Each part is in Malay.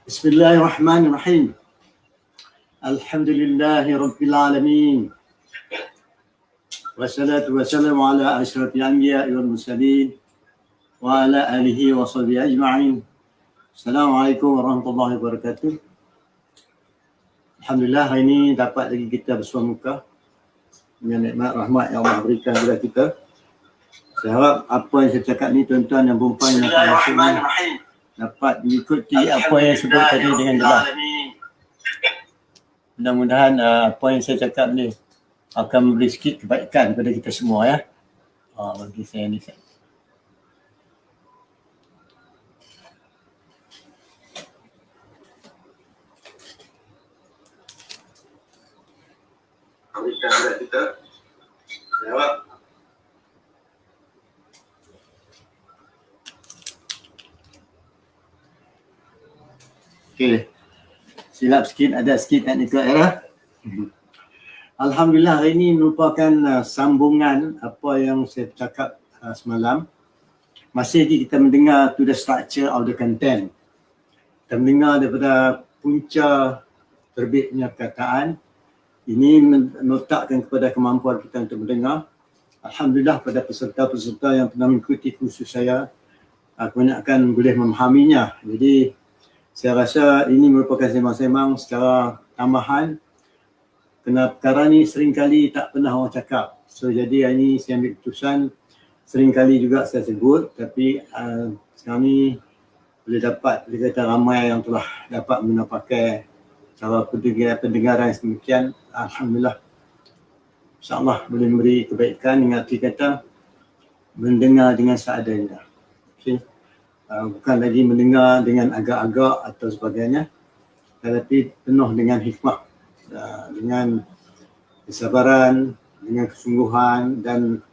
Bismillahirrahmanirrahim. Alhamdulillahi Rabbil Alamin. Wassalatu wassalamu ala asyrafil anbiya'i wal mursalin wa ala alihi wa sahbihi ajma'in. Assalamualaikum warahmatullahi wabarakatuh. Alhamdulillah hari ini dapat lagi kita bersua muka dengan nikmat rahmat yang Allah berikan kepada kita. Saya harap apa yang saya cakap ni tuan-tuan dan puan-puan yang dapat mengikuti apa yang sebut tadi dengan jelas. Mudah-mudahan apa yang saya cakap ni akan memberi sikit kebaikan kepada kita semua ya. Bagi saya ni. Kita jawab. Okey. Silap sikit, ada sikit technical error. Alhamdulillah hari ini merupakan sambungan apa yang saya cakap semalam. Masih lagi kita mendengar to the structure of the content. Kita mendengar daripada punca terbitnya perkataan. Ini meletakkan kepada kemampuan kita untuk mendengar. Alhamdulillah pada peserta-peserta yang pernah mengikuti kursus saya, kebanyakan boleh memahaminya. Jadi saya rasa ini merupakan sembang-sembang secara tambahan. Kerana perkara ni seringkali tak pernah orang cakap. So jadi hari ini saya ambil keputusan, seringkali juga saya sebut, tapi sekarang ni boleh dapat, boleh kata ramai yang telah dapat guna pakai cara pendengaran yang sedemikian. Alhamdulillah. InsyaAllah boleh memberi kebaikan dengan arti kata mendengar dengan seadanya. Okay. Bukan lagi mendengar dengan agak-agak atau sebagainya, tetapi penuh dengan hikmah, dengan kesabaran, dengan kesungguhan dan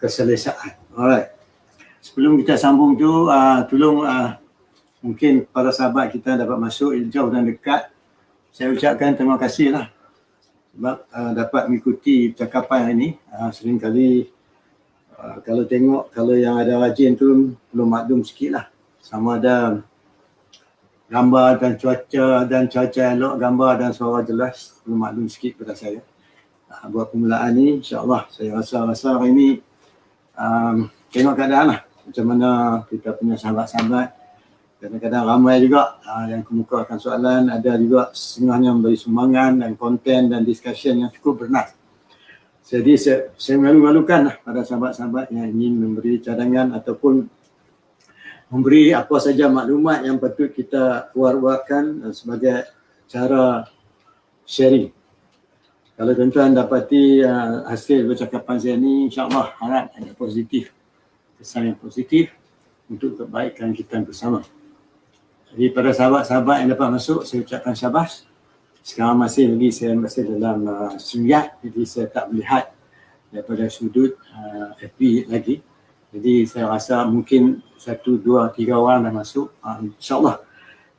keselesaan. Alright. Sebelum kita sambung tu, tolong mungkin para sahabat kita dapat masuk jauh dan dekat. Saya ucapkan terima kasih lah sebab dapat mengikuti percakapan ini. Seringkali kalau tengok, kalau yang ada rajin tu belum maklum sikit lah. Sama ada gambar dan cuaca elok, gambar dan suara jelas, belum maklum sikit pada saya. Buat permulaan ni, insyaAllah saya rasa hari ni tengok keadaan lah. Macam mana kita punya sahabat-sahabat. Kadang-kadang ramai juga yang kemukakan soalan, ada juga setengahnya memberi sumbangan dan konten dan discussion yang cukup bernas. Jadi saya malu-malukan lah pada sahabat-sahabat yang ingin memberi cadangan ataupun memberi apa saja maklumat yang patut kita keluarkan sebagai cara sharing. Kalau tuan-tuan dapati hasil percakapan saya ni, insyaAllah harap ada positif, kesan yang positif untuk kebaikan kita bersama. Jadi pada sahabat-sahabat yang dapat masuk, saya ucapkan syabas. Sekarang masih dalam suriat, jadi saya tak melihat daripada sudut FB lagi. Jadi saya rasa mungkin 1, 2, 3 orang dah masuk. InsyaAllah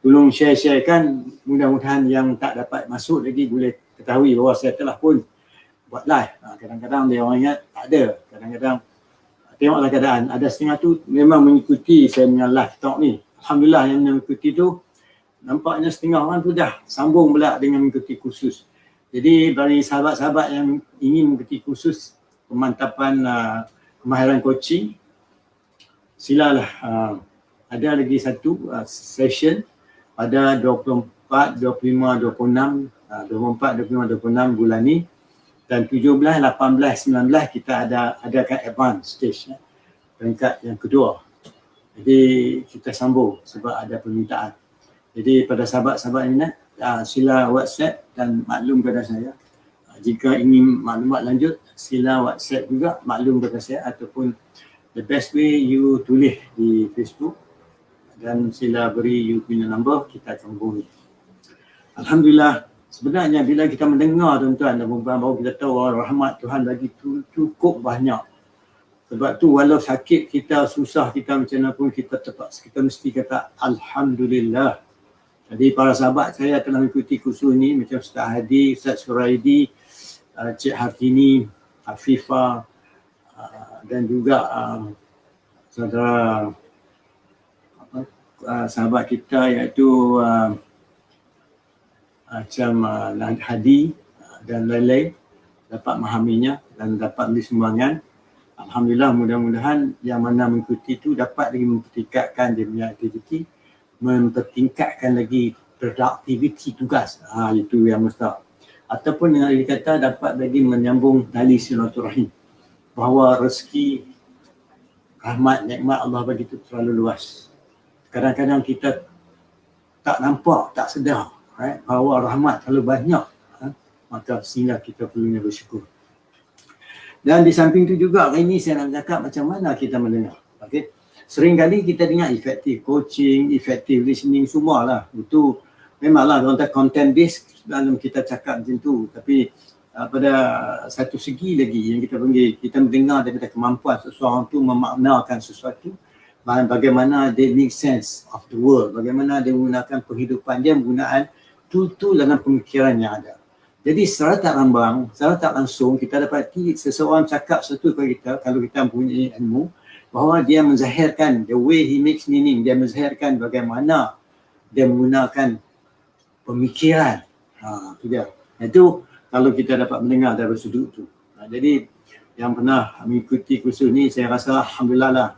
tolong share-sharekan, mudah-mudahan yang tak dapat masuk lagi boleh ketahui bahawa saya telah pun buat live. Kadang-kadang dia orang ingat tak ada, kadang-kadang tengoklah keadaan. Ada setengah tu memang mengikuti saya punya live talk ni. Alhamdulillah yang mengikuti tu, nampaknya setengah orang tu dah sambung pula dengan mengikuti kursus. Jadi bagi sahabat-sahabat yang ingin mengikuti kursus pemantapan kemahiran coaching, silalah. Ada lagi satu session pada 24, 25, 26, 24, 25, 26 bulan ni, dan 17, 18, 19 kita adakan advance stage, peringkat yang kedua. Jadi kita sambung sebab ada permintaan. Jadi pada sahabat-sahabat ini sila WhatsApp dan maklum kepada saya. Jika ingin maklumat lanjut, sila WhatsApp juga maklum kepada saya, ataupun the best way you tulis di Facebook dan sila beri you punya number, kita akan hubungi. Alhamdulillah, sebenarnya bila kita mendengar tuan-tuan dan puan-puan, baru kita tahu rahmat Tuhan bagi cukup banyak. Sebab tu walau sakit kita, susah kita macam mana pun, kita mesti kata Alhamdulillah. Jadi para sahabat saya telah mengikuti kursus ni, macam Ustaz Hadi, Ustaz Suraidi, Cik Hartini, Afifah, dan juga saudara sahabat kita iaitu macam Hadi dan lain-lain dapat memahaminya dan dapat beri sumbangan. Alhamdulillah, mudah-mudahan yang mana mengikuti itu dapat lagi mempertingkatkan dia punya aktiviti, mempertingkatkan lagi produktiviti tugas. Itu yang mustahak. Ataupun dengan dikata dapat lagi menyambung tali silaturahim. Bahawa rezeki, rahmat, nikmat Allah bagi itu terlalu luas. Kadang-kadang kita tak nampak, tak sedar bahawa rahmat terlalu banyak. Maka sehingga kita perlunya bersyukur. Dan di samping itu juga hari ini saya nak cakap macam mana kita mendengar. Okay? Sering kali kita dengar effective coaching, effective listening, semualah. Itu memanglah content based dalam kita cakap macam tu. Tapi pada satu segi lagi yang kita panggil, kita mendengar daripada kemampuan seseorang tu memaknakan sesuatu, bagaimana dia make sense of the world, bagaimana dia menggunakan penghidupan dia, menggunakan tool-tool dalam pemikiran yang ada. Jadi secara tak rambang, secara tak langsung kita dapati seseorang cakap sesuatu kepada kita, kalau kita mempunyai ilmu, bahawa dia menzahirkan the way he makes meaning, dia menzahirkan bagaimana dia menggunakan pemikiran. Itu dia. Itu kalau kita dapat mendengar dari sudut itu. Jadi yang pernah mengikuti kursus ni, saya rasa alhamdulillah lah,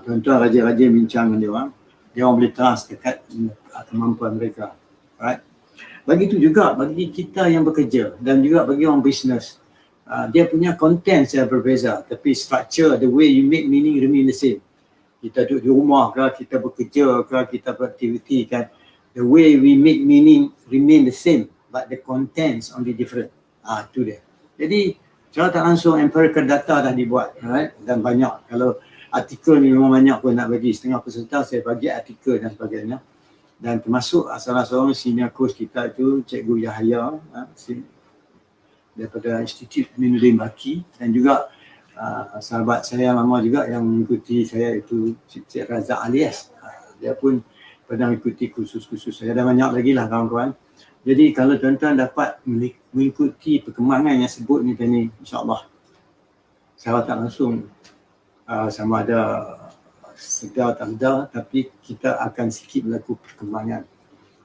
tuan-tuan raja-raja bincang dengan dia orang boleh trust dekat kemampuan mereka. Alright. Begitu juga bagi kita yang bekerja dan juga bagi orang bisnes. Dia punya content saya berbeza, tapi structure, the way you make meaning remain the same. Kita duduk di rumah ke, kita bekerja ke, kita beraktiviti kan, the way we make meaning remain the same, but the contents only different. Itu dia. Jadi secara tak langsung empirical data dah dibuat, right? Dan banyak. Kalau artikel ni memang banyak pun nak bagi, setengah peserta saya bagi artikel dan sebagainya. Dan termasuk salah seorang senior coach kita itu Cikgu Yahya daripada Institut Aminuddin Baki, dan juga sahabat saya lama juga yang mengikuti saya itu Cik Razak Alias. Dia pun pernah mengikuti kursus-kursus saya, dan banyak lagi lah kawan-kawan. Jadi kalau tuan-tuan dapat mengikuti perkembangan yang sebut ni tadi, insyaAllah secara tak langsung sama ada sedar tak sedar, tapi kita akan sikit berlaku perkembangan.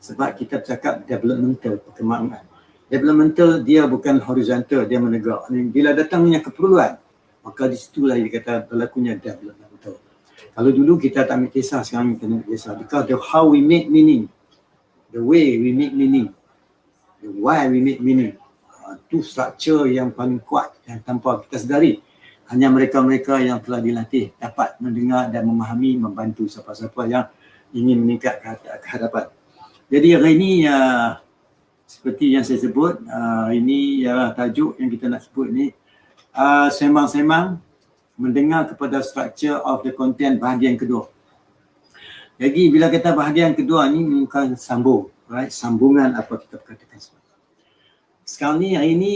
Sebab kita bercakap developmental, perkembangan. Developmental dia bukan horizontal, dia menegak. Bila datangnya keperluan, maka di situlah dia kata berlakunya developmental. Kalau dulu kita tak ambil kisah, sekarang kita ambil kisah. Because the how we make meaning, the way we make meaning, the why we make meaning, itu structure yang paling kuat yang tanpa kita sedari. Hanya mereka-mereka yang telah dilatih dapat mendengar dan memahami, membantu siapa-siapa yang ingin meningkat ke hadapan. Jadi hari ini seperti yang saya sebut, ini ialah tajuk yang kita nak sebut ni, sembang-sembang mendengar kepada structure of the content bahagian kedua. Jadi bila kata bahagian kedua ni bukan sambung, right? Sambungan apa kita katakan semalam. Sekarang ni, hari ini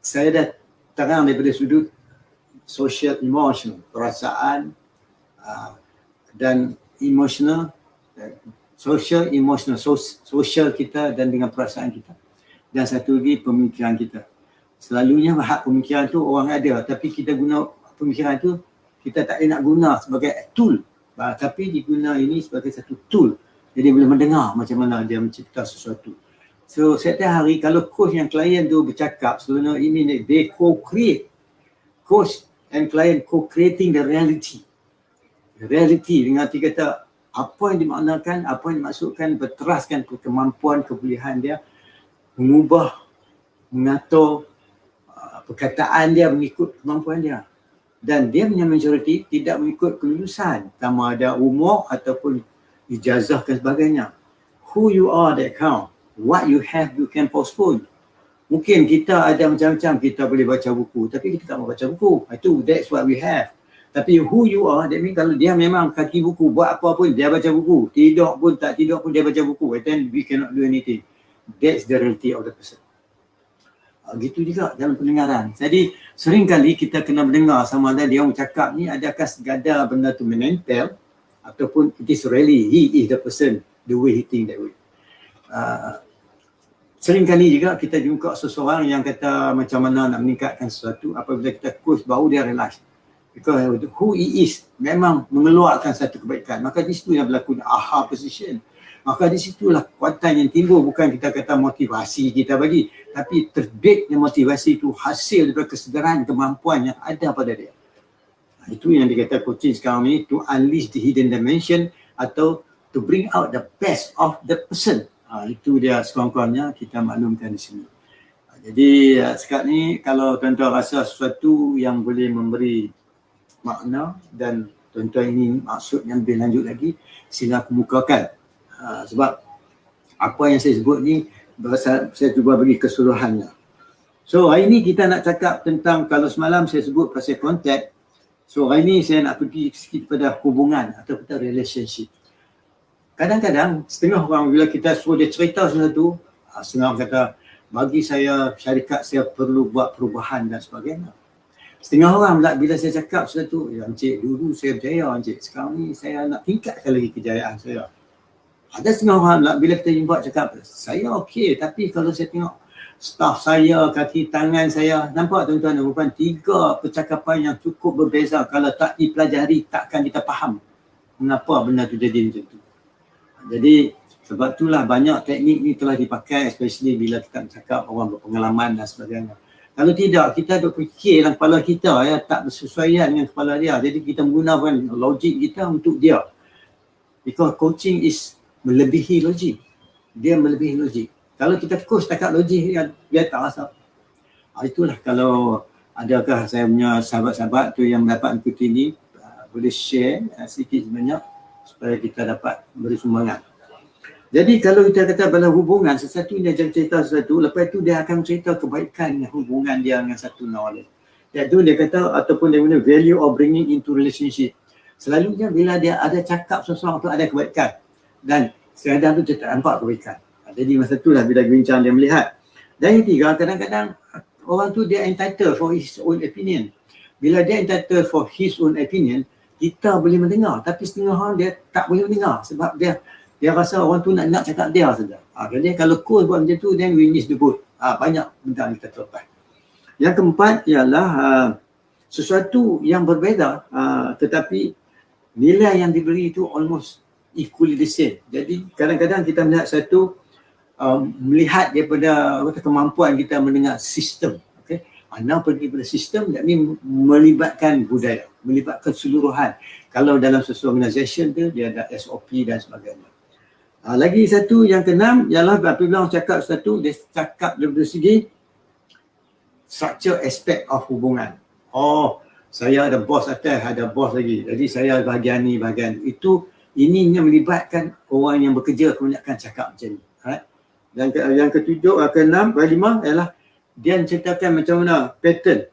saya dah terang daripada sudut social emotional, perasaan dan emotional, social emotional, social kita dan dengan perasaan kita. Dan satu lagi pemikiran kita. Selalunya hak pemikiran tu orang ada, tapi kita guna pemikiran tu, kita tak nak guna sebagai tool, tapi diguna ini sebagai satu tool. Jadi boleh mendengar macam mana dia mencipta sesuatu. So setiap hari kalau coach yang klien tu bercakap, sebenarnya ini they co-create. Coach and client co-creating the reality. The reality dengan arti kata apa yang dimaknakan, apa yang dimaksudkan, berteraskan kemampuan, kebolehan dia, mengubah, mengatur perkataan dia mengikut kemampuan dia. Dan dia punya majoriti tidak mengikut kelulusan, sama ada umur ataupun ijazah dan sebagainya. Who you are that count. What you have you can postpone. Mungkin kita ada macam-macam, kita boleh baca buku, tapi kita tak mau baca buku. Itu, that's what we have. Tapi who you are, that means kalau dia memang kaki buku, buat apa pun dia baca buku. Tidur pun tak tidur pun dia baca buku. And then we cannot do anything. That's the reality of the person. Gitu juga dalam pendengaran. Jadi seringkali kita kena mendengar sama ada dia orang cakap ni adakah sekadar benda tu menempel ataupun it is really he is the person, the way he think that way. Seringkali juga kita jumpa seseorang yang kata macam mana nak meningkatkan sesuatu, apabila kita coach baru dia realize. Because who he is memang mengeluarkan satu kebaikan. Maka di situ yang berlaku aha position. Maka di situlah kekuatan yang timbul, bukan kita kata motivasi kita bagi, tapi terbitnya motivasi itu hasil daripada kesedaran, kemampuan yang ada pada dia. Itu yang dikata coaching sekarang ni, to unleash the hidden dimension atau to bring out the best of the person. Itu dia sekurang-kurangnya kita maklumkan di sini. Jadi sekarang ni kalau tuan-tuan rasa sesuatu yang boleh memberi makna dan tuan-tuan ingin maksud yang lebih lanjut lagi, sila kemukakan. Sebab apa yang saya sebut ni saya cuba bagi keseluruhannya. So hari ni kita nak cakap tentang, kalau semalam saya sebut pasal kontak, so hari ni saya nak pergi sikit pada hubungan atau pada relationship. Kadang-kadang setengah orang bila kita suruh dia cerita sesuatu, setengah orang kata bagi saya, syarikat saya perlu buat perubahan dan sebagainya. Setengah orang pula bila saya cakap sesuatu, ya encik dulu saya berjaya encik, sekarang ni saya nak tingkatkan lagi kejayaan saya. Ada setengah orang pula bila kita buat cakap, saya okey tapi kalau saya tengok staff saya, kaki tangan saya, nampak tuan-tuan dan puan, 3 percakapan yang cukup berbeza. Kalau tak dipelajari takkan kita faham mengapa benda tu jadi macam tu. Jadi sebab itulah banyak teknik ni telah dipakai, especially bila kita cakap orang berpengalaman dan sebagainya. Kalau tidak, kita duk fikir dalam kepala kita ya, tak bersesuaian dengan kepala dia. Jadi kita menggunakan logik kita untuk dia. Because coaching is melebihi logik. Dia melebihi logik. Kalau kita coach takat logik, dia tak rasa. Itulah kalau adakah saya punya sahabat-sahabat tu yang mendapat ikuti ni, boleh share sedikit sebanyak supaya kita dapat beri sumbangan. Jadi kalau kita kata dalam hubungan, sesuatu dia cerita sesuatu, lepas itu dia akan cerita kebaikan hubungan dia dengan satu sama lain. Iaitu dia kata, ataupun dia guna value of bringing into relationship. Selalunya bila dia ada cakap sesuatu tu ada kebaikan dan sekadar tu dia tak nampak kebaikan. Jadi masa itulah bila bincang dia melihat. Dan yang ketiga, kadang-kadang orang tu dia entitled for his own opinion. Bila dia entitled for his own opinion, kita boleh mendengar, tapi setengah orang dia tak boleh mendengar sebab dia rasa orang tu nak cakap dia saja. Jadi kalau coach buat macam tu, then we miss the boat. Banyak benda yang kita terlepas. Yang keempat ialah sesuatu yang berbeza, tetapi nilai yang diberi itu almost equally the same. Jadi kadang-kadang kita melihat satu, melihat daripada kemampuan kita mendengar sistem. Okay? Anda pergi pada sistem, ini melibatkan budaya, melibatkan seluruhan. Kalau dalam sesuatu organisasi tu, dia ada SOP dan sebagainya. Lagi satu yang keenam ialah apabila orang cakap sesuatu, dia cakap dari segi structure aspect of hubungan. Oh, saya ada bos atas, ada bos lagi. Jadi saya bahagian ni, bahagian itu. Ini melibatkan orang yang bekerja kebanyakan cakap macam ni. Dan yang ketujuh, keenam, kelima ialah dia menceritakan macam mana pattern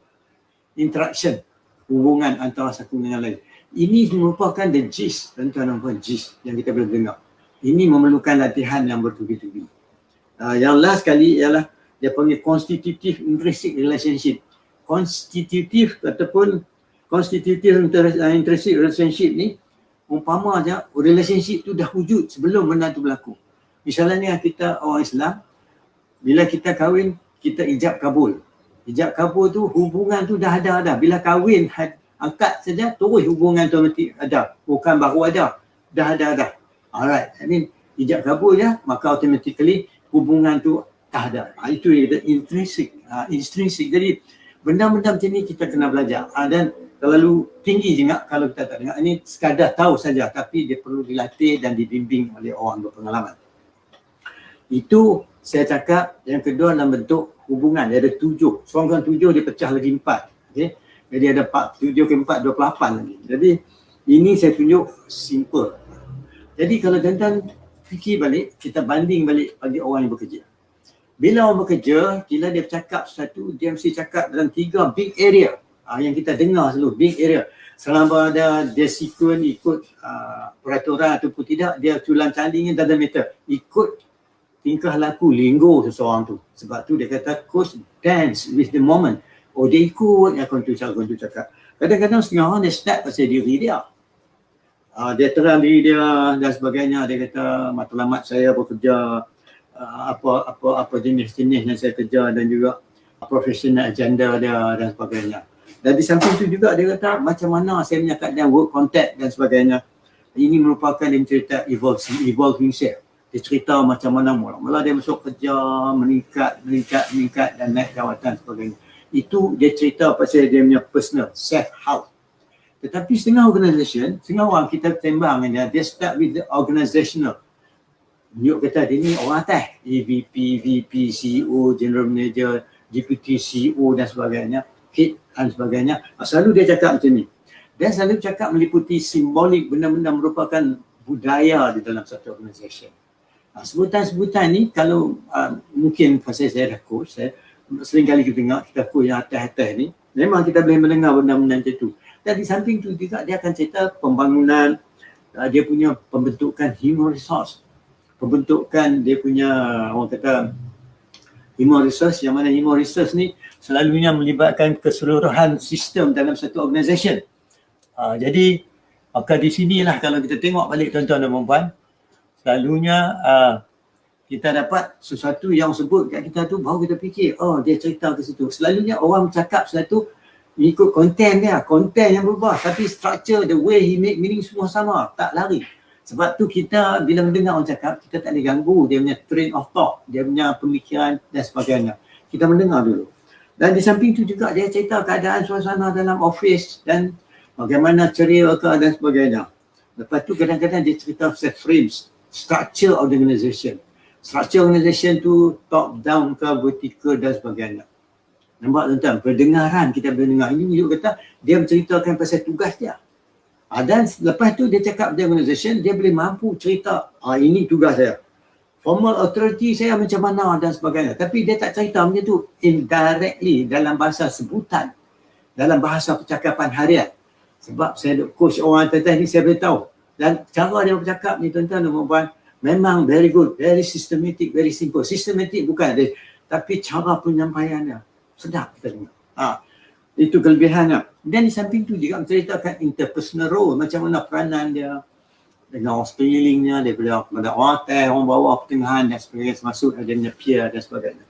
interaction hubungan antara satu dengan lain. Ini merupakan the gist, tuan-tuan dan puan, gist yang kita boleh dengar. Ini memerlukan latihan yang bertubi-tubi. Yang last sekali ialah dia panggil constitutive intrinsic relationship. Constitutive ataupun constitutive intrinsic relationship ni umpama aja relationship tu dah wujud sebelum benda tu berlaku. Misalnya kita orang Islam, bila kita kahwin, kita ijab kabul. Ijab kabul tu hubungan tu dah ada dah. Bila kahwin angkat saja terus hubungan tu mesti ada. Bukan baru ada, dah ada dah. Alright, I mean ijab kabul ya, maka automatically hubungan tu tak ada. Itu dia intrinsic. Jadi benda-benda macam ni kita kena belajar. Dan terlalu tinggi juga kalau kita tak dengar. Ini sekadar tahu saja, tapi dia perlu dilatih dan dibimbing oleh orang berpengalaman. Itu saya cakap yang kedua dalam bentuk hubungan. Dia ada 7. Seorang 7 dia pecah lagi 4. Okay? Jadi ada 7 ke 4, 28 lagi. Jadi ini saya tunjuk simple. Jadi kalau tuan-tuan fikir balik, kita banding balik bagi orang yang bekerja. Bila orang bekerja, bila dia bercakap sesuatu, dia mesti cakap dalam 3 big area. Yang kita dengar selalu, big area. Selama dia sequence ikut peraturan ataupun tidak, dia tulang candingnya dalam meter. Ikut tingkah laku, linggo seseorang tu. Sebab tu dia kata coach dance with the moment. Oh dia ikut yang kontu cakap. Kadang-kadang setengah orang dia start pasal diri dia. Dia terang diri dia dan sebagainya. Dia kata matlamat saya bekerja, apa jenis-jenis yang saya kerja dan juga professional agenda dia dan sebagainya. Dan di samping itu juga dia kata macam mana saya menyatakan work contact dan sebagainya. Ini merupakan dia cerita evolving self. Dia cerita macam mana mula-mula dia masuk kerja, meningkat dan naik jawatan sebagainya. Itu dia cerita pasal dia punya personal, self-help. Tetapi setengah organisation, setengah orang kita tembang dengan dia start with the organizational. Nyuk kata dia ni orang atas, EVP, VP, CEO, General Manager, Deputy CEO dan sebagainya, head dan sebagainya. Selalu dia cakap macam ni. Dan selalu cakap meliputi simbolik benda-benda merupakan budaya di dalam satu organisasi. Sebutan-sebutan ni kalau mungkin pasal saya dah coach, saya sering kali kita dengar kita coach yang atas-atas ni, memang kita boleh mendengar benda-benda macam tu. Dan di samping tu juga dia akan cerita pembangunan, dia punya pembentukan human resource, pembentukan dia punya orang kata human resource, yang mana human resource ni selalunya melibatkan keseluruhan sistem dalam satu organisasi. Jadi maka di sinilah kalau kita tengok balik tuan-tuan dan puan-puan, selalunya kita dapat sesuatu yang sebut kat kita tu baru kita fikir, oh dia cerita ke situ. Selalunya orang bercakap sesuatu ikut konten dia, konten yang berubah tapi structure, the way he make meaning semua sama, tak lari. Sebab tu kita bila mendengar orang cakap, kita tak boleh ganggu dia punya train of thought, dia punya pemikiran dan sebagainya. Kita mendengar dulu. Dan di samping tu juga dia cerita keadaan suasana dalam office dan bagaimana ceria ke dan sebagainya. Lepas tu kadang-kadang dia cerita pasal frames, structure of the organisation. Structure organisation tu top down ke vertical dan sebagainya. Nampak tuan-tuan, pendengaran kita boleh dengar. Ini dia kata dia menceritakan pasal tugas dia. Dan lepas tu dia cakap dia organisation, dia boleh mampu cerita, ini tugas saya. Formal authority saya macam mana dan sebagainya. Tapi dia tak cerita macam tu indirectly dalam bahasa sebutan, dalam bahasa percakapan harian. Sebab saya coach orang atas ni saya boleh tahu. Dan cara dia bercakap ni tuan-tuan dan puan-puan memang very good, very systematic, very simple. Systematic bukan dia, tapi cara penyampaiannya sedap kita dengar. Itu kelebihannya. Dan di samping tu juga menceritakan interpersonal role, macam mana peranan dia dengan orang sekelilingnya, daripada orang atas, orang bawah, pertengahan dan sebagainya, termasuk dia punya peer dan sebagainya.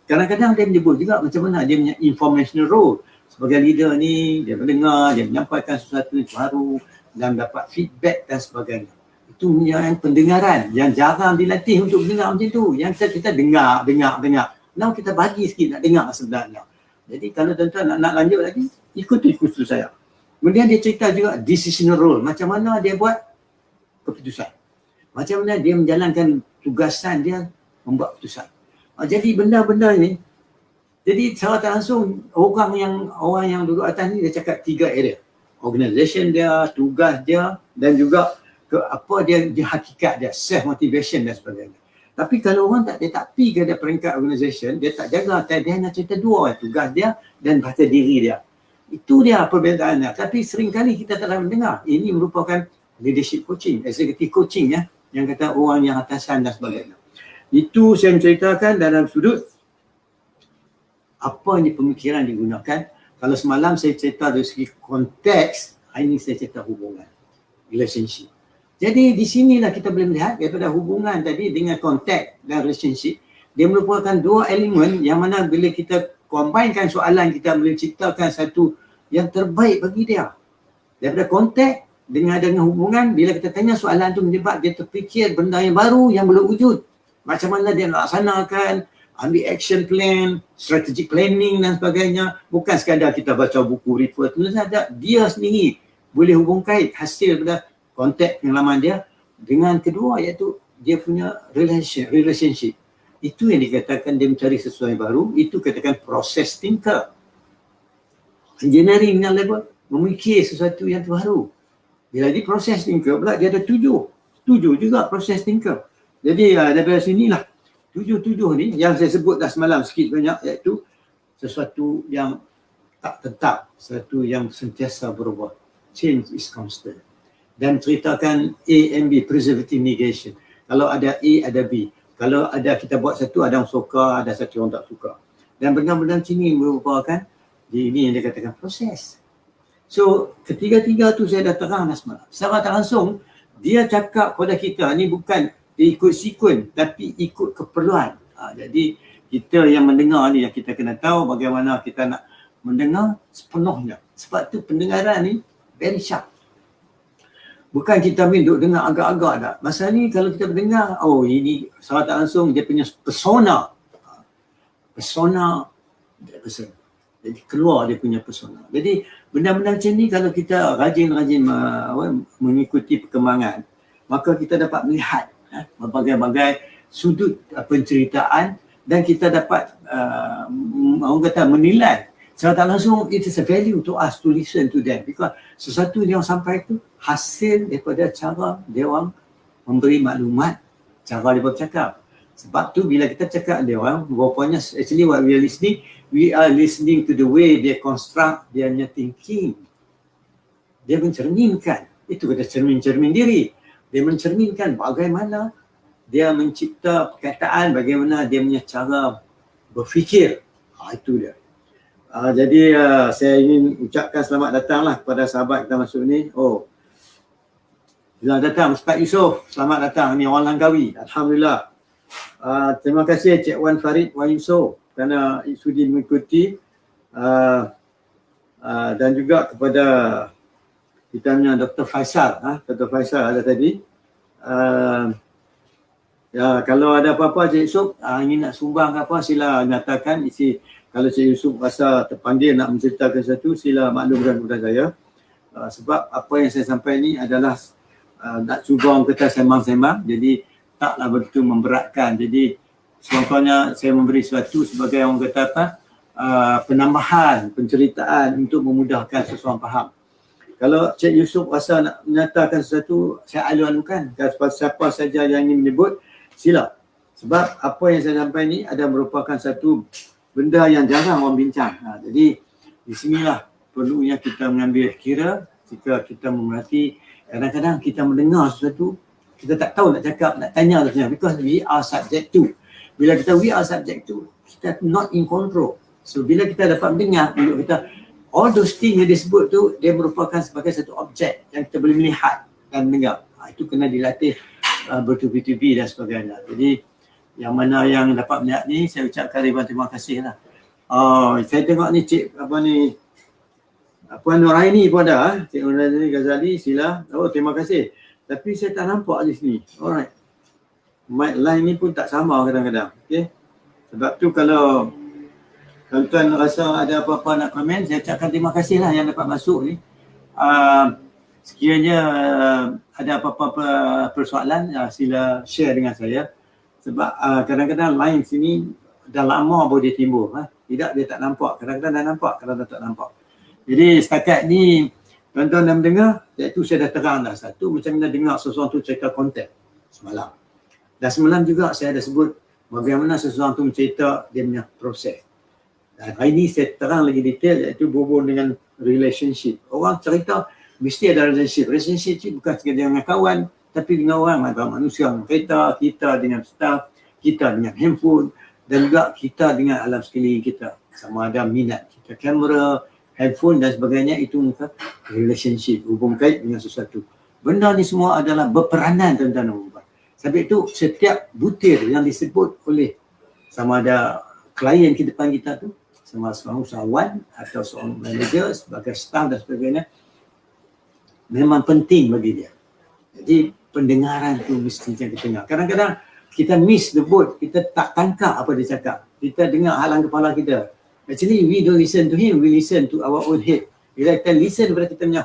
Kadang-kadang dia menyebut juga macam mana dia punya informational role. Sebagai leader ni, dia mendengar, dia menyampaikan sesuatu yang baru dan dapat feedback dan sebagainya. Itu yang pendengaran yang jarang dilatih untuk dengar macam tu. Yang kita dengar. Now kita bagi sikit nak dengar sebenarnya. Jadi kalau tuan-tuan nak lanjut lagi, ikuti kursus saya. Kemudian dia cerita juga decisional role. Macam mana dia buat keputusan. Macam mana dia menjalankan tugasan dia membuat keputusan. Jadi benda-benda ni, jadi secara tak langsung orang yang duduk atas ni dia cakap 3 area. Organisation dia, tugas dia dan juga apa dia hakikat dia, self motivation dan sebagainya. Tapi kalau orang dia tak pergi ke peringkat organisation, dia tak jaga, dia hanya cerita 2, tugas dia dan bahasa diri dia. Itu dia perbezaannya. Tapi seringkali kita tak dapat mendengar. Ini merupakan leadership coaching, executive coaching ya, yang kata orang yang atasan dan sebagainya. Itu saya menceritakan dalam sudut apa ni pemikiran digunakan. Kalau semalam saya cerita dari segi konteks, ini saya cerita hubungan, relationship. Jadi di sinilah kita boleh melihat daripada hubungan tadi dengan konteks dan relationship, dia merupakan 2 elemen yang mana bila kita combinekan soalan, kita boleh ciptakan satu yang terbaik bagi dia. Daripada konteks dengan hubungan, bila kita tanya soalan tu menyebab dia terfikir benda yang baru yang belum wujud. Macam mana dia laksanakan, ambil action plan, strategic planning dan sebagainya. Bukan sekadar kita baca buku, refer, tulis saja. Dia sendiri boleh hubungkan hasil pada konteks pengalaman dia dengan kedua, iaitu dia punya relationship. Itu yang dikatakan dia mencari sesuatu yang baru. Itu katakan process thinker. Engineering yang level memikir sesuatu yang baru. Bila di process thinker pula dia ada 7 juga process thinker. Jadi daripada sinilah 7 ni yang saya sebut dah semalam sikit banyak, iaitu sesuatu yang tak tetap, sesuatu yang sentiasa berubah. Change is constant. Dan ceritakan A and B, preservative negation. Kalau ada A, ada B. Kalau ada kita buat satu, ada yang suka, ada satu orang tak suka. Dan benda-benda sini merupakan, ini yang dia katakan proses. So ketiga-tiga tu saya dah terang dah semalam. Secara tak langsung, dia cakap pada kita ni bukan ikut sekuen, tapi ikut keperluan. Jadi kita yang mendengar ni, yang kita kena tahu bagaimana kita nak mendengar sepenuhnya. Sebab tu pendengaran ni very sharp. Bukan kita duduk dengar agak-agak tak. Masa ni kalau kita dengar, oh ini secara tak langsung dia punya persona. Persona. Jadi keluar dia punya persona. Jadi benda-benda macam ni kalau kita rajin-rajin mengikuti perkembangan, maka kita dapat melihat berbagai-bagai sudut penceritaan dan kita dapat orang kata menilai secara tak langsung. It is a value to us to listen to them because sesuatu yang sampai itu hasil daripada cara dia orang memberi maklumat, cara dia bercakap. Sebab tu bila kita cakap dia orang, rupanya actually what we are listening to the way they construct their thinking. Dia mencerminkan, itu kata cermin diri. Dia mencerminkan bagaimana dia mencipta perkataan, bagaimana dia punya cara berfikir. Itu dia. Jadi saya ingin ucapkan selamat datanglah kepada sahabat kita masuk ni. Selamat datang Ustaz Yusof. Selamat datang. Ni orang Langkawi. Alhamdulillah. Terima kasih Cik Wan Farid Wan Yusof kerana sudi mengikuti dan juga kepada kita punya Dr. Faisal. Dr. Faisal ada tadi. Ya, kalau ada apa-apa Cik Yusof ingin nak sumbang apa, sila nyatakan. Kalau Cik Yusof rasa terpanggil nak menceritakan sesuatu, sila maklumkan kepada saya. Sebab apa yang saya sampai ni adalah nak cuba orang kata sembang-sembang, jadi taklah betul memberatkan. Jadi contohnya saya memberi sesuatu sebagai orang kata apa, penambahan penceritaan untuk memudahkan seseorang faham. Kalau Cik Yusof rasa nak menyatakan sesuatu, saya alu-alukan. Siapa saja yang ingin menyebut, sila. Sebab apa yang saya sampai ni ada merupakan satu benda yang jarang orang bincang. Jadi di sinilah perlunya kita mengambil kira jika kita memerhati. Kadang-kadang kita mendengar sesuatu, kita tak tahu nak cakap, nak tanya atau tidak, because we are subject to. Bila kita we are subject to, kita not in control. So bila kita dapat mendengar, untuk kita all those things yang disebut tu, dia merupakan sebagai satu objek yang kita boleh melihat dan mendengar. Itu kena dilatih bertubi-tubi dan sebagainya. Jadi yang mana yang dapat melihat ni, saya ucapkan ribuan terima kasih lah. Saya tengok ni Cik Puan Nuraini pun ada. Cik Nuraini Ghazali, sila. Terima kasih. Tapi saya tak nampak di sini. Alright. Mic line ni pun tak sama kadang-kadang. Okay. Sebab tu kalau tuan rasa ada apa-apa nak komen, saya ucapkan terima kasih lah yang dapat masuk ni. Sekiranya ada apa-apa persoalan, sila share dengan saya. Sebab kadang-kadang line sini dah lama baru dia timbul. Tidak, dia tak nampak. Kadang-kadang dah nampak, kadang-kadang tak nampak. Jadi setakat ni tuan-tuan dah mendengar, iaitu saya dah terang dah. Satu, macam mana dengar seseorang tu cerita konten semalam. Dan semalam juga saya ada sebut bagaimana seseorang tu mencerita dia punya proses. Dan hari ni saya terang lagi detail, iaitu berhubung dengan relationship. Orang cerita mesti ada relationship. Relationship bukan sekadar dengan kawan, tapi dengan orang, manusia dengan kereta, kita dengan staff, kita dengan handphone dan juga kita dengan alam sekeliling kita. Sama ada minat kita kamera, handphone dan sebagainya, itu muka relationship, hubung kait dengan sesuatu. Benda ni semua adalah berperanan tuan-tuan dan puan. Sebab itu setiap butir yang disebut oleh sama ada klien di depan kita tu, sama seorang usahawan atau seorang manager sebagai staff dan sebagainya, memang penting bagi dia. Jadi pendengaran tu mesti kita dengar. Kadang-kadang kita miss the boat, kita tak tangkap apa dia cakap. Kita dengar halang kepala kita. Actually, we don't listen to him, we listen to our own head. Bila kita listen kepada kita punya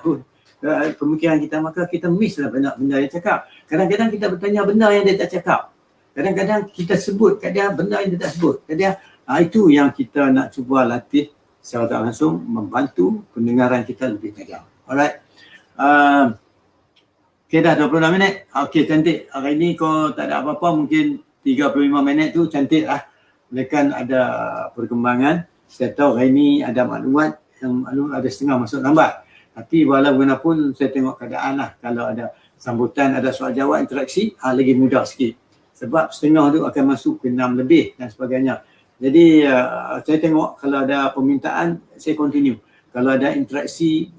pemikiran kita, maka kita miss lah benda yang cakap. Kadang-kadang kita bertanya benda yang dia tak cakap. Kadang-kadang kita sebut kat dia benda yang dia tak sebut. Itu yang kita nak cuba latih secara tak langsung, membantu pendengaran kita lebih tajam. Alright. Okay, dah 26 minit. Okay, cantik. Hari ni kau tak ada apa-apa, mungkin 35 minit tu cantik lah. Mereka ada perkembangan. Saya tahu hari ni ada maklumat yang ada setengah masuk lambat. Tapi walaupun saya tengok keadaan lah. Kalau ada sambutan, ada soal jawab, interaksi, lagi mudah sikit. Sebab setengah tu akan masuk ke 6 lebih dan sebagainya. Jadi saya tengok kalau ada permintaan, saya continue. Kalau ada interaksi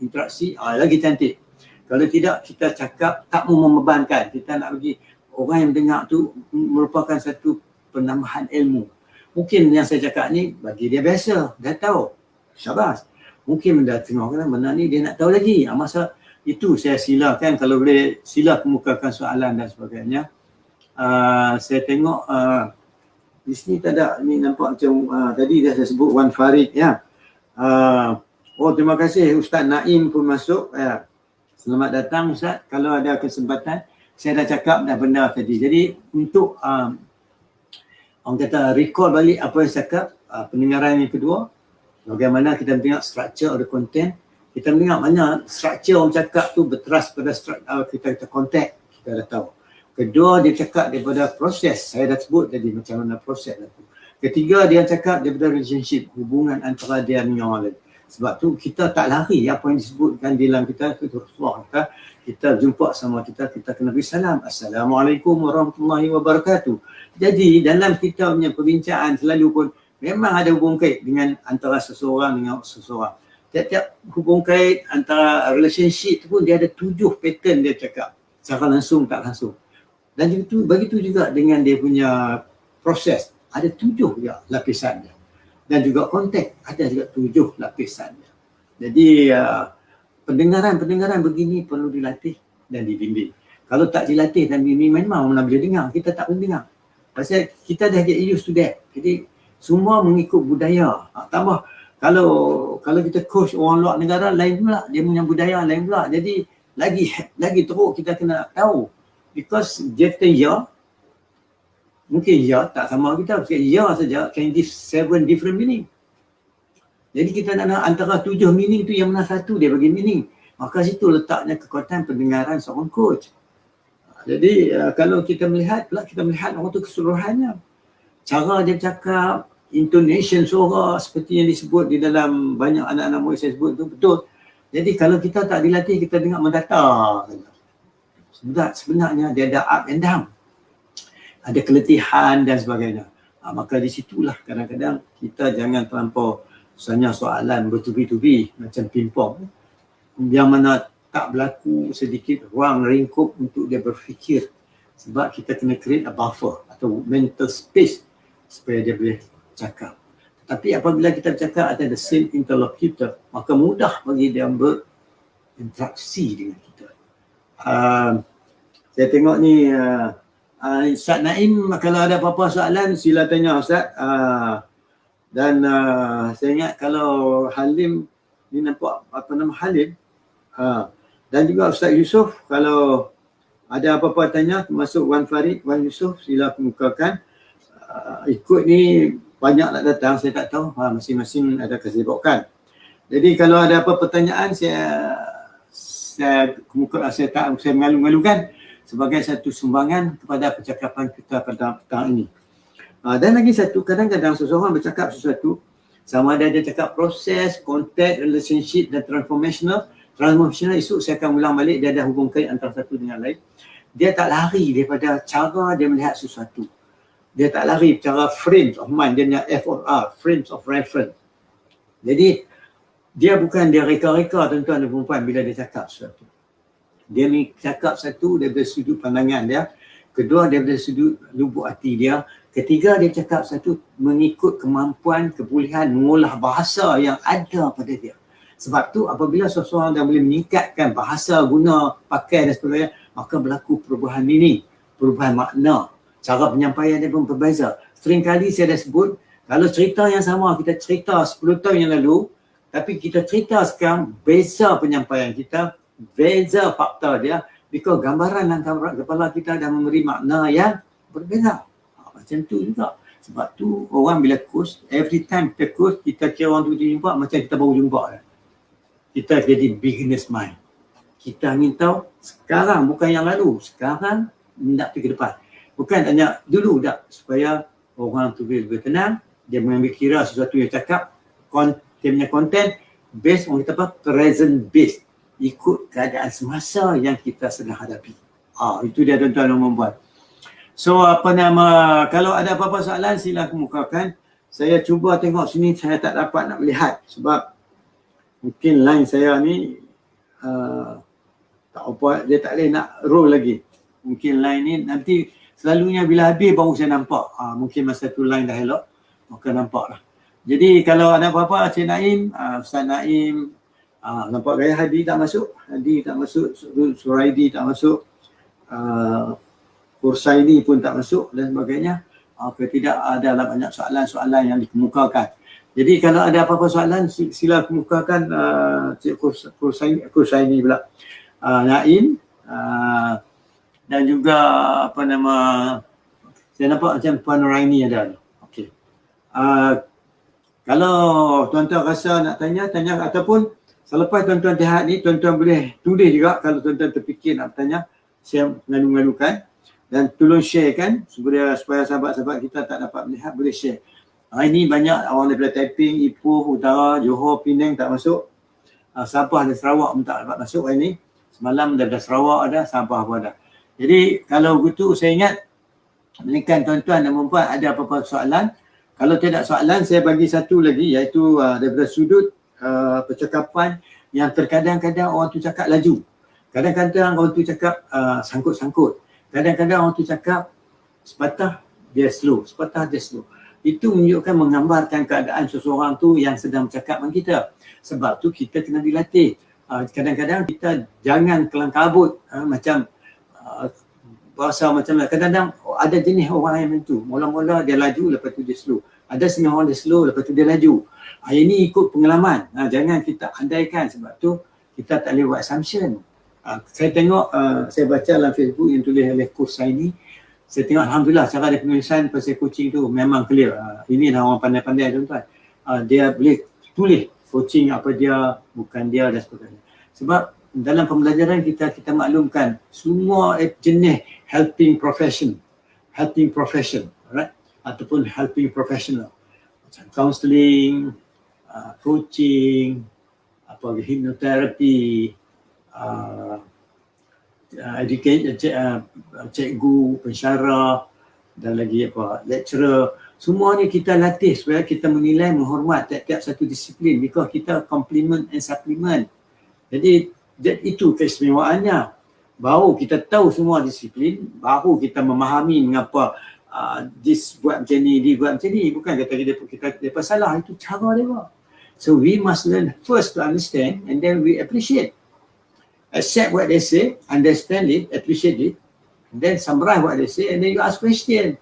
lagi cantik. Kalau tidak, kita cakap tak mau membebankan. Kita nak bagi orang yang dengar tu merupakan satu penambahan ilmu. Mungkin yang saya cakap ni bagi dia biasa, dah tahu. Syabas. Mungkin benda tengok kan benda ni dia nak tahu lagi. Masa Itu saya silakan, kalau boleh sila kemukakan soalan dan sebagainya. Saya tengok di sini tak ada, ni nampak macam tadi dah saya sebut Wan Farid ya. Oh, terima kasih Ustaz Naim pun masuk ya. Selamat datang Ustaz. Kalau ada kesempatan, saya dah cakap dah benda tadi. Jadi untuk orang kata recall balik apa yang saya cakap, pendengaran yang kedua, bagaimana kita tengok structure of the content. Kita mendengar mana structure orang cakap tu berteras pada kita contact, kita dah tahu. Kedua, dia cakap daripada proses, saya dah sebut tadi macam mana proses tu. Ketiga, dia cakap daripada relationship, hubungan antara dia dengan orang lain. Sebab tu kita tak lari apa yang disebutkan di dalam kita, itu Rasulullah kita jumpa sama kita kena beri salam. Assalamualaikum warahmatullahi wabarakatuh. Jadi dalam kita punya perbincangan selalu pun memang ada hubung kait dengan antara seseorang dengan seseorang. Tiap-tiap hubung kait antara relationship tu pun dia ada 7 pattern dia cakap. Secara langsung tak langsung. Dan begitu juga dengan dia punya proses. Ada 7 juga lapisan dia. Dan juga konteks ada juga 7 lapisan dia. Jadi pendengaran begini perlu dilatih dan dibimbing. Kalau tak dilatih dan dibimbing memang mana boleh dengar. Kita tak boleh dengar. Pasal kita dah get used to that. Jadi semua mengikut budaya. Tambah kalau kita coach orang luar negara lain pula, dia punya budaya lain pula. Jadi lagi teruk kita kena tahu. Because dia kata ya, mungkin ya tak sama kita. Ya saja can give 7 different meaning. Jadi kita nak antara 7 meaning tu yang mana satu dia bagi meaning. Maka situ letaknya kekuatan pendengaran seorang coach. Jadi kalau kita melihat orang tu keseluruhannya. Cara dia cakap, intonation suara seperti yang disebut di dalam banyak anak-anak murid saya sebut tu betul. Jadi kalau kita tak dilatih, kita dengar mendatar. Sebenarnya dia ada up and down. Ada keletihan dan sebagainya. Maka di situlah kadang-kadang kita jangan terlampau misalnya soalan bertubi-tubi macam pingpong yang mana tak berlaku sedikit ruang ringkup untuk dia berfikir. Sebab kita kena create a buffer atau mental space supaya dia boleh cakap. Tapi apabila kita bercakap ada the same interlocutor, maka mudah bagi dia berinteraksi dengan kita. Saya tengok ni Ustaz Naim, kalau ada apa-apa soalan sila tanya Ustaz. Dan saya ingat kalau Halim ni nampak apa nama Halim. Dan juga Ustaz Yusof, kalau ada apa-apa tanya termasuk Wan Farid, Wan Yusof sila kemukakan. Ikut ni banyak nak datang, saya tak tahu, masing-masing ada kesibukan. Jadi kalau ada apa pertanyaan saya mengalu-ngalukan sebagai satu sumbangan kepada percakapan kita pada petang ini. Dan lagi satu, kadang-kadang seseorang bercakap sesuatu, sama ada dia cakap proses, konteks, relationship dan transformational. Transformational esok saya akan ulang balik, dia ada hubung kait antara satu dengan lain. Dia tak lari daripada cara dia melihat sesuatu. Dia tak lari cara frames of mind, dia punya FOR, frames of reference. Jadi dia reka-reka tuan-tuan dan perempuan bila dia cakap sesuatu. Dia ni cakap satu daripada sudut pandangan dia, kedua daripada sudut lubuk hati dia, ketiga dia cakap satu mengikut kemampuan, kebolehan mengolah bahasa yang ada pada dia. Sebab tu apabila seseorang dah boleh meningkatkan bahasa, guna, pakai dan sebagainya, maka berlaku perubahan meaning, perubahan makna. Cara penyampaian dia pun berbeza. Seringkali saya dah sebut, kalau cerita yang sama kita cerita 10 tahun yang lalu, tapi kita cerita sekarang, beza penyampaian kita, beza fakta dia, because gambaran dalam kepala kita dah memberi makna yang berbeza. Macam tu juga. Sebab tu orang bila coach, every time kita coach, kita kira orang tu jumpa macam kita baru jumpa. Kita jadi beginner's mind. Kita ingin tahu sekarang, bukan yang lalu. Sekarang nak pergi ke depan. Bukan tanya dulu dah, supaya orang tu lebih tenang, dia mengambil kira sesuatu yang cakap, dia punya content based on kita apa, present based, ikut keadaan semasa yang kita sedang hadapi. Itu dia tuan-tuan dan puan-puan. So kalau ada apa-apa soalan sila kemukakan. Saya cuba tengok sini, saya tak dapat nak melihat sebab mungkin line saya ni tak apa, dia tak boleh nak roll lagi. Mungkin line ni nanti selalunya bila habis baru saya nampak. Mungkin masa tu line dah elok, maka nampak lah. Jadi kalau ada apa-apa Cik Naim, Ustaz Naim, Nampak gaya Hadi tak masuk, Suraidi tak masuk, Kursaini pun tak masuk dan sebagainya. Tidak ada banyak soalan-soalan yang dikemukakan. Jadi kalau ada apa-apa soalan sila kemukakan Cik Kursaini pula, Naim, dan juga apa nama, saya nampak macam Puan Nuraini ada. Okey. Kalau tuan-tuan rasa nak tanya ataupun selepas tuan-tuan lihat ni, tuan-tuan boleh tulis juga kalau tuan-tuan terfikir nak bertanya. Saya mengalu-alukan dan tolong share kan supaya sahabat-sahabat kita tak dapat melihat, boleh share. Ini banyak orang daripada Taiping, Ipoh, Utara, Johor, Penang tak masuk. Sabah dan Sarawak pun tak dapat masuk hari ni. Semalam daripada Sarawak ada, Sabah pun ada. Jadi kalau begitu saya ingat berikan tuan-tuan dan puan ada apa-apa soalan. Kalau tidak soalan, saya bagi satu lagi iaitu daripada sudut percakapan yang terkadang-kadang orang tu cakap laju. Kadang-kadang orang tu cakap sangkut-sangkut. Kadang-kadang orang tu cakap sepatah dia slow. Itu menunjukkan, menggambarkan keadaan seseorang tu yang sedang bercakap dengan kita. Sebab tu kita kena dilatih. Kadang-kadang kita jangan kelang kabut macam bahasa macam kadang-kadang ada jenis orang yang macam tu. Mula-mula dia laju, lepas tu dia slow. Ada setengah orang dia slow, lepas tu dia laju. Ini ikut pengalaman. Jangan kita andaikan, sebab tu kita tak boleh buat assumption. Saya tengok, saya baca dalam Facebook yang tulis oleh Kursaini. Saya tengok alhamdulillah cara dia penulisan pasal coaching tu memang clear. Ini dah orang pandai-pandai tuan-tuan. Dia boleh tulis coaching apa dia, bukan dia dan sebagainya. Sebab dalam pembelajaran kita maklumkan semua jenis helping profession, alright? Ataupun helping professional. Macam counselling, coaching, hipnoterapi, cikgu, pensyarah dan lagi lecturer. Semua ni kita latih supaya kita menilai, menghormat tiap-tiap satu disiplin, because kita complement and supplement. Jadi itu keistimewaannya. Baru kita tahu semua disiplin, baru kita memahami mengapa this buat macam ni, dia buat macam ni. Bukan kata dia salah, itu cara dia. So we must learn first to understand and then we appreciate. Accept what they say, understand it, appreciate it, and then summarize what they say, and then you ask question.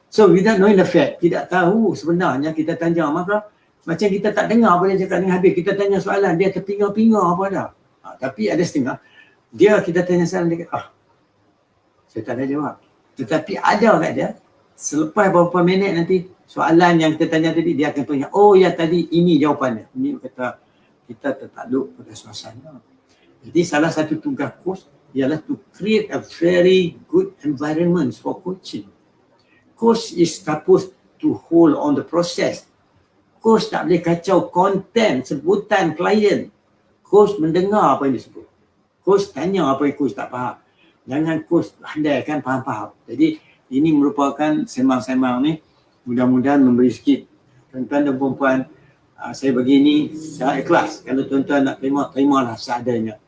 So without knowing the fact, tidak tahu sebenarnya kita tanya, maka macam kita tak dengar apa dia cakap dengan habis. Kita tanya soalan, dia terpinga-pinga apa dah. Tapi ada setengah, kita tanya soalan, dia kata, saya tak ada jawab. Tetapi ada kat dia, selepas beberapa minit nanti, soalan yang kita tanya tadi, dia akan tanya, oh ya tadi ini jawapannya. Ini kata, kita tertakluk pada suasana. Jadi salah satu tugas coach ialah to create a very good environment for coaching. Coach is supposed to hold on the process. Coach tak boleh kacau konten, sebutan klien. Coach mendengar apa yang disebut. Coach tanya apa yang coach tak faham. Jangan coach handaikan faham-faham. Jadi ini merupakan semang-semang ni, mudah-mudahan memberi sikit. Tuan-tuan dan puan-puan, saya bagi ini secara ikhlas. Kalau tuan-tuan nak terima, terimalah seadanya.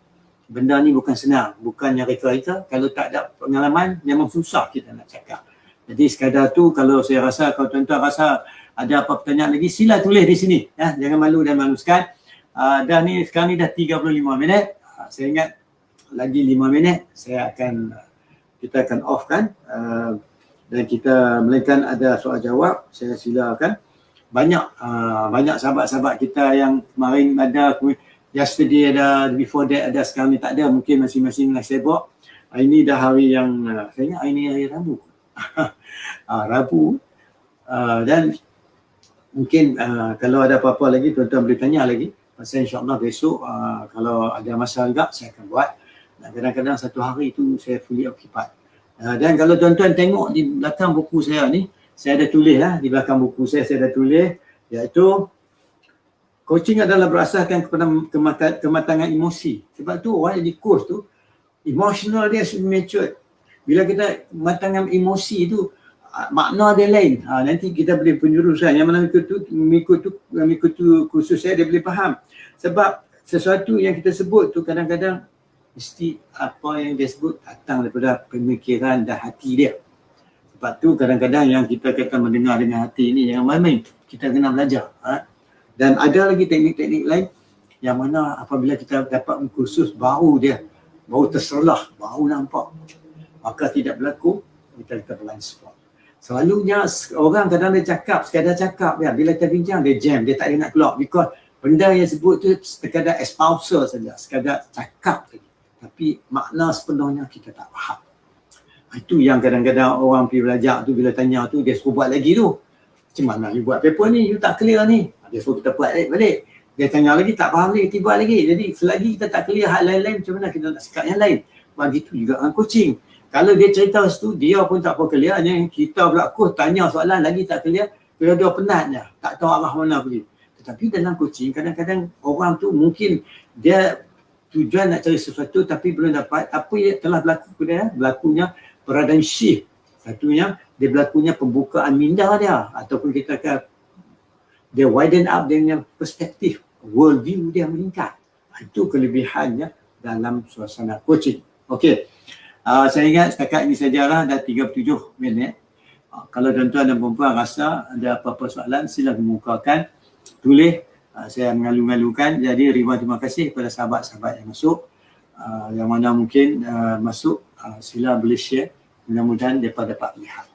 Benda ni bukan senang, bukannya reka-reka. Kalau tak ada pengalaman, memang susah kita nak cakap. Jadi sekadar tu, kalau saya rasa, kalau tuan-tuan rasa ada apa pertanyaan lagi, sila tulis di sini. Jangan malu dan maluskan. Sekarang ni dah 35 minit. Saya ingat lagi 5 minit, kita akan off kan. Dan kita, melainkan ada soal jawab, saya silakan. Banyak sahabat-sahabat kita yang kemarin ada, yesterday ada, before that ada, sekarang ni tak ada, mungkin masing-masing nak sibuk. Ini dah hari yang, saya ingat hari ni hari Rabu. Rabu. Dan mungkin kalau ada apa-apa lagi, tuan-tuan boleh tanya lagi. Pasal insyaAllah besok, kalau ada masa juga, saya akan buat. Dan kadang-kadang satu hari itu saya fully occupied. Dan kalau tuan-tuan tengok di belakang buku saya ni, saya ada tulis di belakang buku saya ada tulis, iaitu coaching adalah berasaskan kepada kematangan emosi. Sebab tu orang yang di coach tu, emotional dia mature. Bila kita kematangan emosi tu, makna dia lain. Nanti kita boleh penjurusan. Yang mana mengikut kursus saya, dia boleh faham. Sebab sesuatu yang kita sebut tu kadang-kadang mesti apa yang dia sebut datang daripada pemikiran dan hati dia. Sebab tu kadang-kadang yang kita kata mendengar dengan hati ni, jangan main-main. Kita kena belajar. Dan ada lagi teknik-teknik lain. yang mana apabila kita dapat kursus baru terserlah, baru nampak, maka tidak berlaku, kita blind spot. Selalunya orang kadang dia sekadar cakap ya, bila kita bincang dia jam, dia tak ada nak keluar because benda yang sebut tu sekadar espouser saja, sekadar cakap saja. Tapi makna sepenuhnya kita tak faham. Itu yang kadang-kadang orang pergi belajar tu, bila tanya tu dia suruh buat lagi tu. Macam mana you buat paper ni, you tak clear ni. Dia suruh kita buat balik. Dia tanya lagi, tak faham lagi, tiba lagi. Jadi selagi kita tak clear hal lain-lain, macam mana kita nak sekat yang lain. Begitu juga dengan coaching. Kalau dia cerita situ, dia pun tak apa clear. Kita pula tanya soalan lagi tak clear. Dia penatnya, tak tahu arah mana pergi. Tetapi dalam coaching, kadang-kadang orang tu mungkin dia tujuan nak cari sesuatu tapi belum dapat. Apa yang telah berlaku pada berlakunya paradigm shift. Satunya, dia berlakunya pembukaan minda dia. Ataupun kita kata, dia widen up dengan perspektif. World view dia meningkat. Itu kelebihannya dalam suasana coaching. Okey. Saya ingat setakat ini sajalah, dah 37 minit. Kalau tuan-tuan dan perempuan rasa ada apa-apa soalan, sila kemukakan. Tulis. Saya mengalu-alukan. Jadi ribuan terima kasih kepada sahabat-sahabat yang masuk. Yang mana mungkin masuk, sila boleh share. Mudah-mudahan mereka dapat lihat.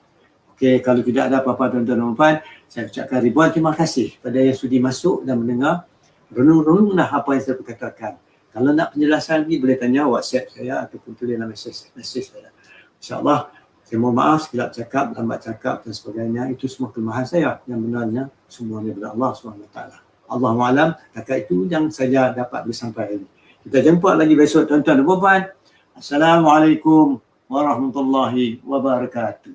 Okey, kalau tidak ada apa-apa tuan-tuan dan perempuan, saya ucapkan ribuan terima kasih kepada yang sudi masuk dan mendengar. Renung-renunglah apa yang saya katakan. Kalau nak penjelasan lagi boleh tanya WhatsApp saya ataupun tulis dalam mesej saya. InsyaAllah, saya mohon maaf sekilap cakap, lambat cakap dan sebagainya. Itu semua kelemahan saya. Yang benarnya semuanya daripada Allah SWT. Allahu'alam, takat itu yang saja dapat bersampai ini. Kita jumpa lagi besok tuan-tuan dan puan-puan. Assalamualaikum warahmatullahi wabarakatuh.